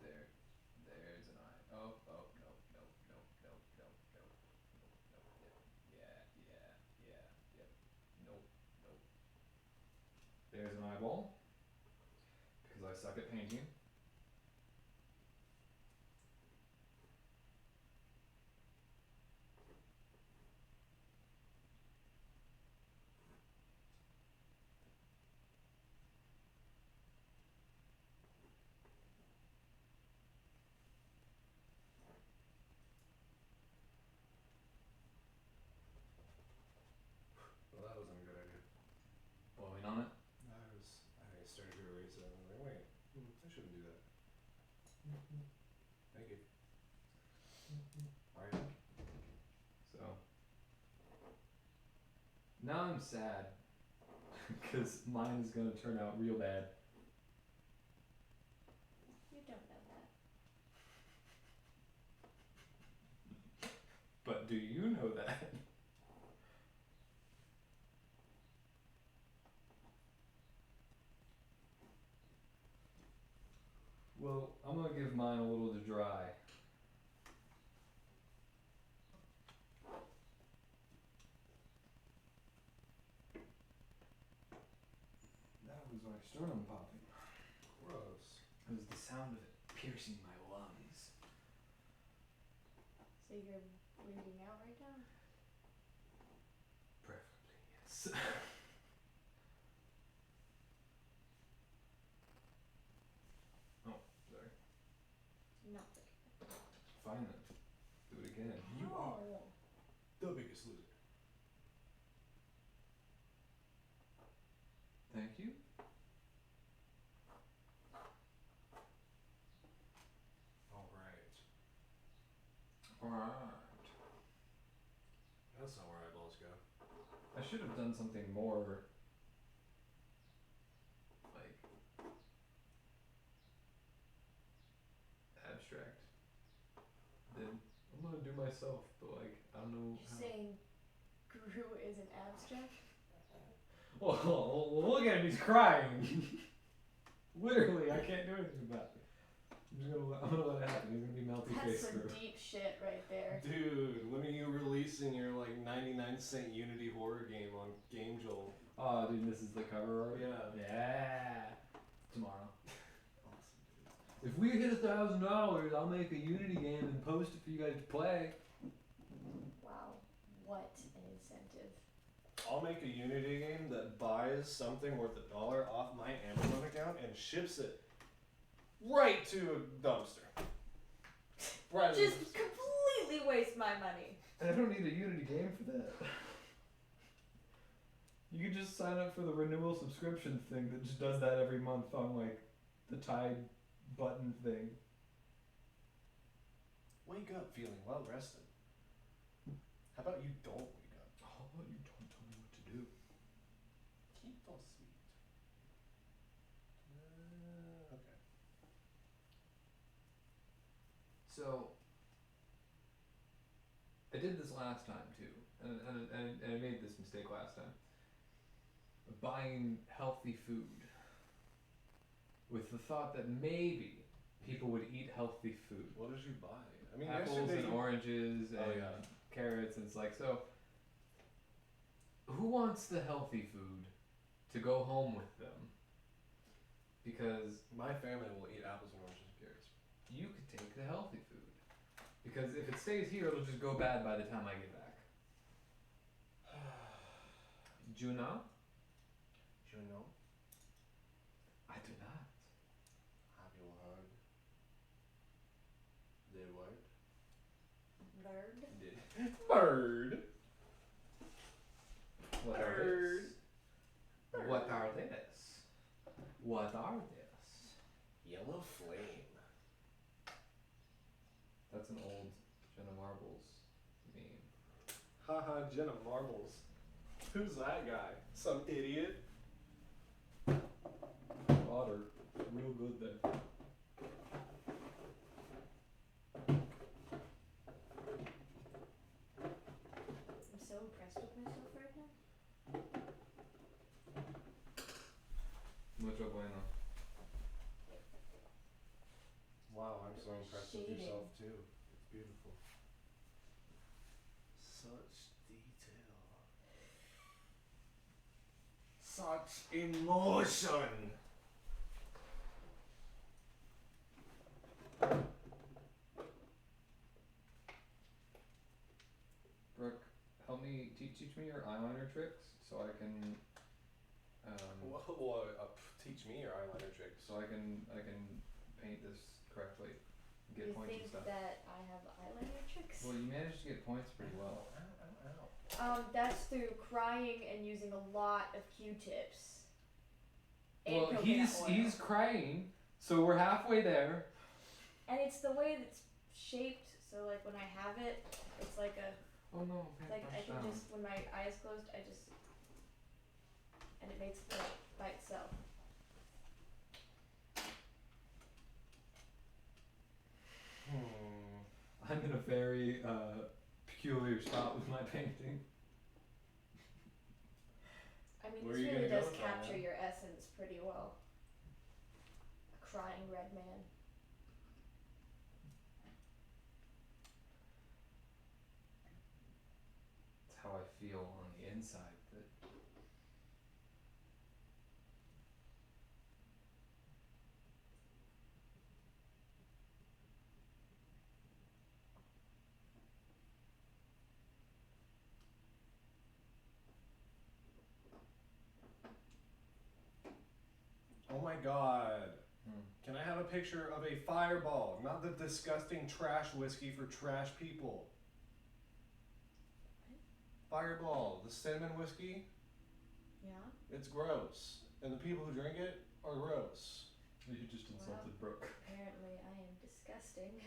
an eye. Oh, nope, nope, nope, nope, nope, nope, nope, yep, yep, nope, nope. There's an eyeball. Because I suck at painting. Thank you. Alright. So now I'm sad because mine is gonna turn out real bad. You don't know that. But do you know that? Well, I'm gonna give mine a little to dry. That was my sternum popping. Gross. It was the sound of it piercing my lungs. So you're bleeding out right now? Preferably, yes. Oh, sorry. No. Fine then. Do it again. You are Oh. the biggest loser. Thank you. Alright. Alright. That's not where eyeballs go. I should have done something more like abstract. Then I'm gonna do myself, but like I don't know You're how. saying Gru is an abstract? Oh, look at him, he's crying. Literally, I can't do anything about it. I'm gonna let it happen. He's gonna be melty That's face some through. deep shit right there. Dude, when are you releasing your like 99-cent Unity horror game on Game Jolt? Oh, dude, this is the cover art. Yeah. Yeah. Tomorrow. Awesome, dude. If we hit $1,000, I'll make a Unity game and post it for you guys to play. Wow. What an incentive. I'll make a Unity game that buys something worth $1 off my Amazon account and ships it right to a dumpster. Right. Just completely waste my money. I don't need a Unity game for that. You could just sign up for the renewal subscription thing that just does that every month on like the Tide button thing. Wake up feeling well rested. How about you don't wake up? How about you don't tell me what to do? Keep those sweet. Okay. So I did this last time too, and I made this mistake last time. Buying healthy food with the thought that maybe people would eat healthy food. What did you buy? I mean, Apples yesterday and you- oranges and Oh, yeah. carrots, and it's like, so who wants the healthy food to go home with them? Because My family will eat apples and oranges and carrots. you could take the healthy food. Because if it stays here, it'll just go bad by the time I get back. Do you know? You know? I do not. Have you heard? The word? Nerd. Bird. What are Bird. this? What are this? What are this? Yellow flame. That's an old Jenna Marbles meme. Haha, Jenna Marbles. Who's that guy? Some idiot? Water. Real good there. I'm so impressed with myself right now. Mucho bueno. Wow, I'm so impressed with Shading. yourself too. It's beautiful. Such detail. Such emotion. Brooke, help me teach me your eyeliner tricks so I can Teach me your eyeliner tricks. so I can paint this correctly. Get You points think and stuff. that I have eyeliner tricks? Well, you managed to get points pretty well. Ow, ow, ow. That's through crying and using a lot of Q-tips. And Well, coconut oil. he's crying, so we're halfway there. And it's the way that's shaped, so like when I have it, it's like a, Oh no, like I can just, when my eyes closed, I just, and it makes the by itself. I'm in a very peculiar spot with my painting. I mean, Where this are you really gonna go does with that, capture man? your essence pretty well. A crying red man. It's how I feel on the inside. That Oh my god. Hmm. Can I have a picture of a fireball? Not the disgusting trash whiskey for trash people. Fireball, the cinnamon whiskey, Yeah? it's gross. And the people who drink it are gross. you just insulted Brooke. Apparently I am disgusting.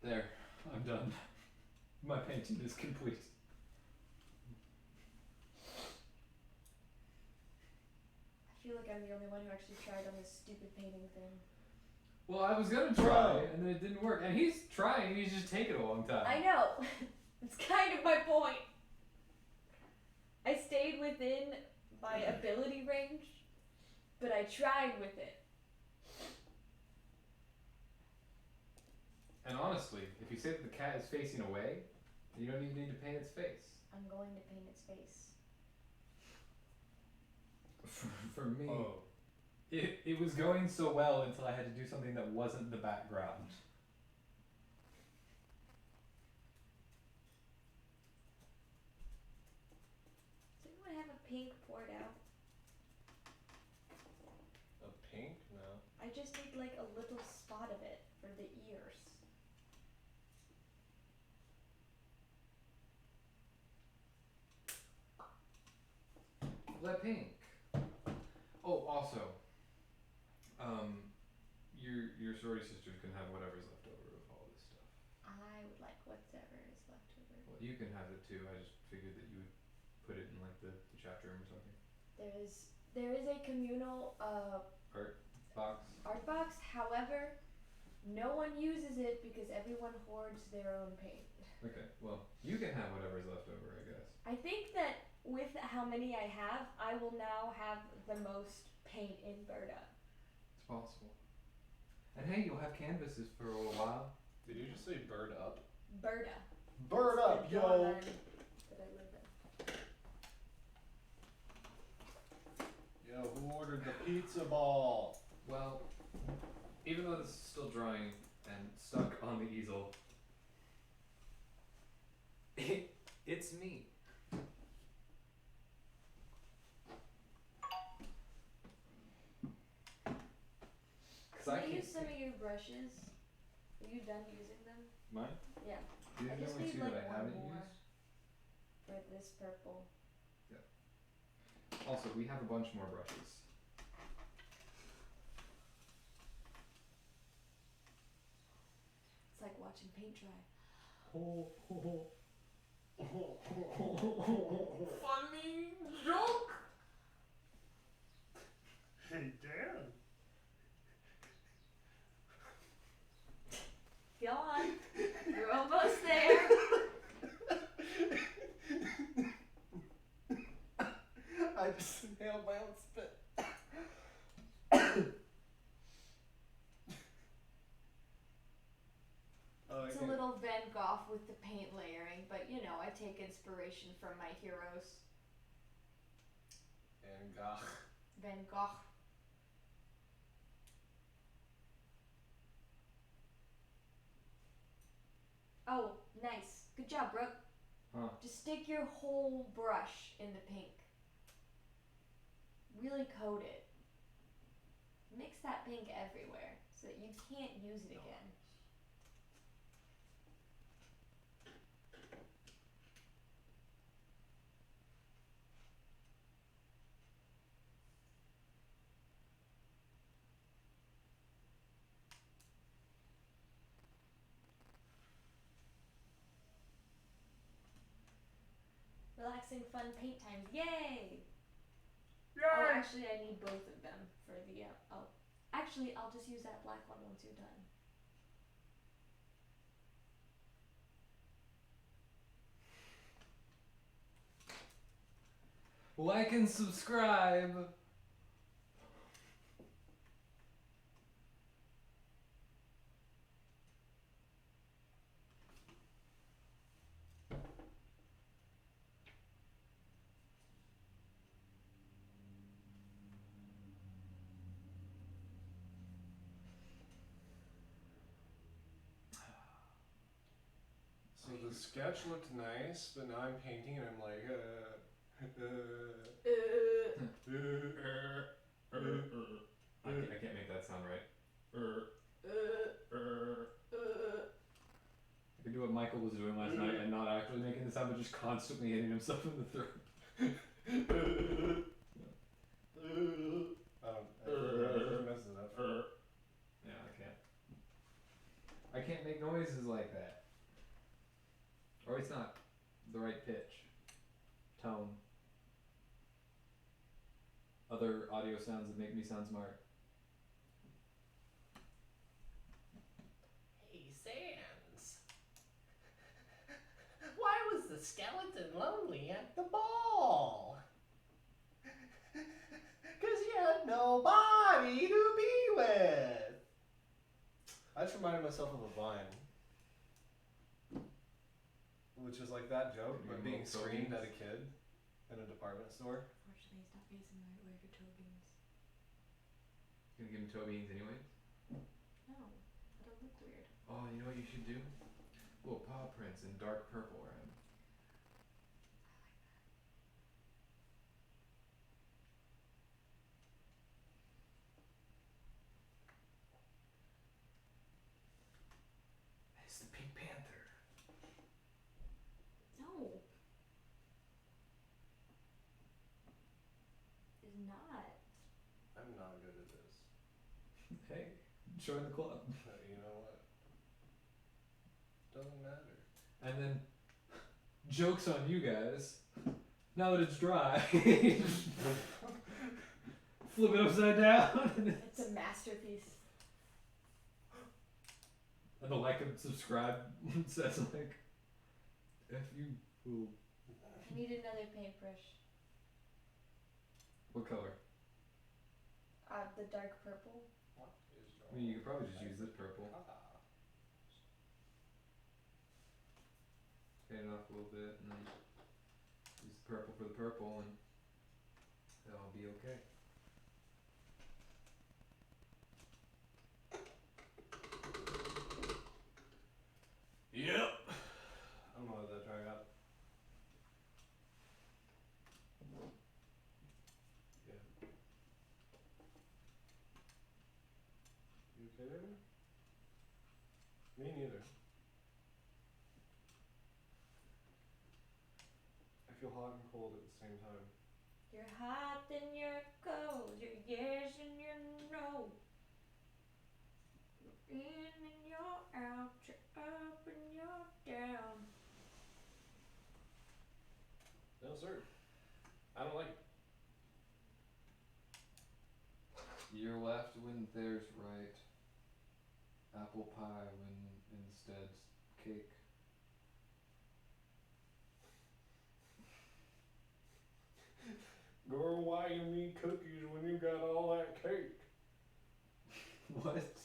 There, I'm done. My painting is complete. I feel like I'm the only one who actually tried on this stupid painting thing. Well, I was gonna try, Bro. and then it didn't work. And he's trying, he's just taking a long time. I know. It's kind of my point. I stayed within my ability range, but I tried with it. And honestly, if you say that the cat is facing away, you don't even need to paint its face. I'm going to paint its face. For me, Oh. it was going so well until I had to do something that wasn't the background. Does anyone have a pink poured out? A pink? No. I just need like a little spot of it for the ears. That pink. Oh, also, your sorority sisters can have whatever's left over of all this stuff. I would like whatever is left over. Well, you can have it too. I just figured that you would put it in like the chapter room or something. There is a communal Art box. art box. However, no one uses it because everyone hoards their own paint. Okay, well, you can have whatever's left over, I guess. I think that with how many I have, I will now have the most paint in Berta. It's possible. And hey, you'll have canvases for a while. Did you just say bird up? Berta. Bird It's up, the yo! dorm that I live in. Yo, who ordered the pizza ball? Well, even though this is still drying and stuck on the easel, it's me. Can I use some of your brushes? Are you done using them? Mine? Yeah. These I are the just only need two like that I one haven't more used. for this purple. Also, we have a bunch more brushes. It's like watching paint dry. Funny joke! Hey, Dan. Go on. You're almost there. I just inhaled my own spit. Oh, It's a little Van Gogh with the paint layering, but you know, I take inspiration from my heroes. And gosh. Van Gogh. Oh, nice. Good job, Brooke. Huh. Just stick your whole brush in the pink. Really coat it. Mix that pink everywhere so that you can't use it again. relaxing, fun paint times. Yay! Oh, actually, I need both of them for the. Oh, actually, I'll just use that black one once you're done. Like and subscribe. So the sketch looked nice, but now I'm painting and I'm like, I can't make that sound right. I can do what Michael was doing last night and not actually making the sound, but just constantly hitting himself in the throat. it messes up. Yeah, I can't. I can't make noises like that. Or it's not the right pitch, tone, other audio sounds that make me sound smart. Hey, Sans. Why was the skeleton lonely at the ball? 'Cause he had nobody to be with. I just reminded myself of a Vine. Which is like that joke, Could but be being more screamed Toe at a kid in a department store. Unfortunately, it's not facing the right way for toe beans. You gonna give him toe beans anyways? No, that'll look weird. Oh, you know what you should do? Little paw prints in dark purple around. It's the Pink Panther. No. It's not. I'm not good at this. Hey, join the club. You know what? Doesn't matter. And then, joke's on you guys. Now that it's dry, flip it upside down. It's a masterpiece. And the like and subscribe says like, if you will. I need another paintbrush. What color? The dark purple. What is I mean, you could probably just use this purple. Fade it off a little bit, and then use the purple for the purple, and it'll be okay. Yep. I'm gonna let that dry out. Yeah. You okay there? Me neither. I feel hot and cold at the same time. You're hot, then you're cold. You're yes and you're no. You're in and you're out. You're up and you're down. No, sir. I don't like it. You're left when there's right. Apple pie when instead's cake. Girl, why you need cookies when you got all that cake? What?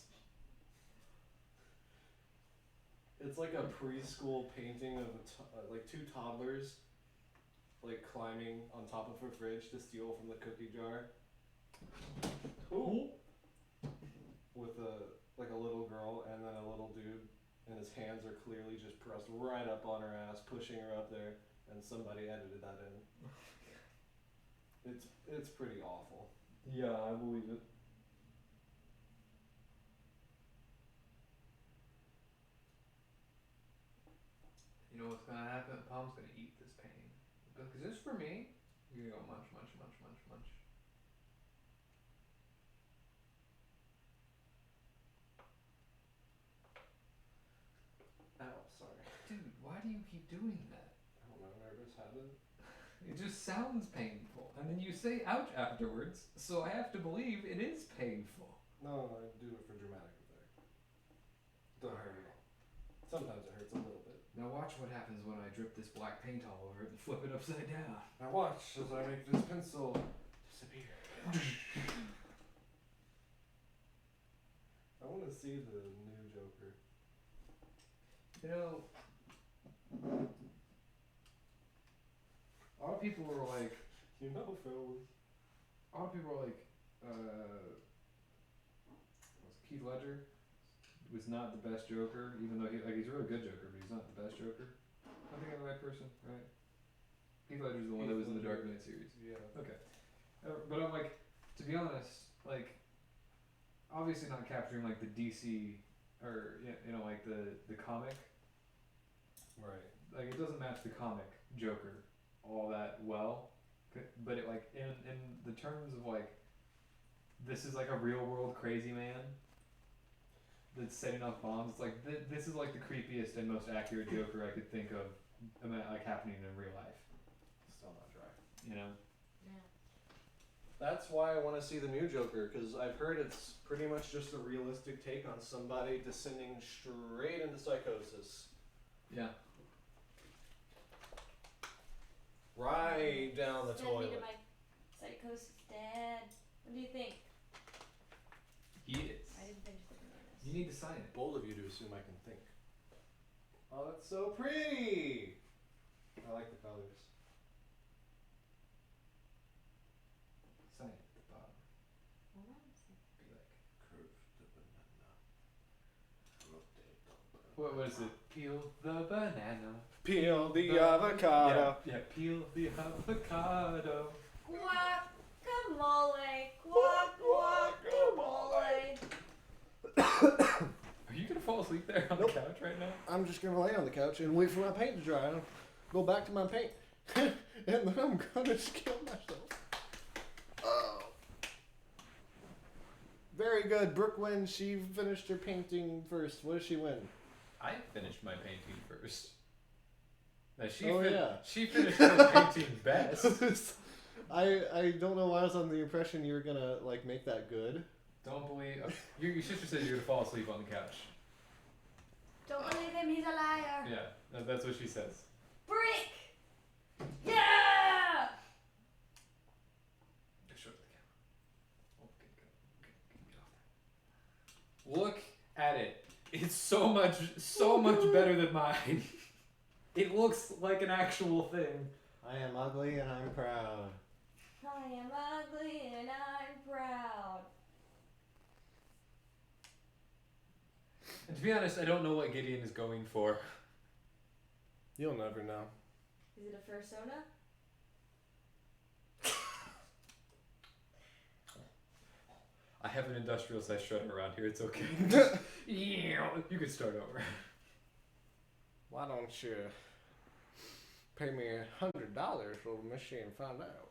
It's like a preschool painting of like two toddlers, like climbing on top of a fridge to steal from the cookie jar. Who? With a little girl and then a little dude, and his hands are clearly just pressed right up on her ass, pushing her up there, and somebody edited that in. It's pretty awful. Yeah, I believe it. You know what's gonna happen? Palm's gonna eat this pain. Because this is for me. You're gonna go munch, munch, munch, munch, munch. Ow, sorry. Dude, why do you keep doing that? I don't know, nervous habit. sounds painful, and then you say ouch afterwards, so I have to believe it is painful. No, I do it for dramatic effect. Don't hurt at all. Sometimes it hurts a little bit. Now watch what happens when I drip this black paint all over it and flip it upside down. Now watch as I make this pencil disappear. I want to see the new Joker. You know, a lot of people were like, You know, fellas. a lot of people were like, Heath Ledger was not the best Joker, even though he's a really good Joker, but he's not the best Joker. I think I'm the right person, right? Heath Ledger's the one that was in the Dark Knight series. Yeah. Okay. But I'm like, to be honest, like, obviously not capturing like the DC or you know like the comic. Right. Like it doesn't match the comic Joker all that well, but it like in the terms of like this is like a real world crazy man that's setting off bombs. It's like this is like the creepiest and most accurate Joker I could think of, like happening in real life. Still not dry. You know. Yeah. That's why I want to see the new Joker, because I've heard it's pretty much just a realistic take on somebody descending straight into psychosis. Yeah. Right down the Send me toilet. to my psychosis, Dad. What do you think? He is. I didn't finish the bananas. You need to sign it. Bold of you to assume I can think. Oh, that's so pretty! I like the colors. Sign it at the bottom. Hold on a second. Be like, Curve the banana. Rotate the banana. what is it? Peel the banana. Peel the The- avocado. Yeah, peel the avocado. Guacamole, guacamole. Are you gonna fall asleep there on Nope. the couch right now? I'm just gonna lay on the couch and wait for my paint to dry. I'll go back to my paint. And then I'm gonna just kill myself. Oh. Very good. Brooke wins. She finished her painting first. What does she win? I finished my painting first. Now she finished her painting best. I don't know why I was on the impression you were gonna like make that good. Don't believe your sister said you're gonna fall asleep on the couch. Don't believe him, he's a liar. Yeah, that's what she says. Brick! Yeah! Show it to the camera. Okay, get off there. Look at it. It's so much better than mine. It looks like an actual thing. I am ugly and I'm proud. I am ugly and I'm proud. And to be honest, I don't know what Gideon is going for. You'll never know. Is it a fursona? I have an industrial size shredder around here. It's okay. You can start over. Why don't you pay me $100 for the machine and find out?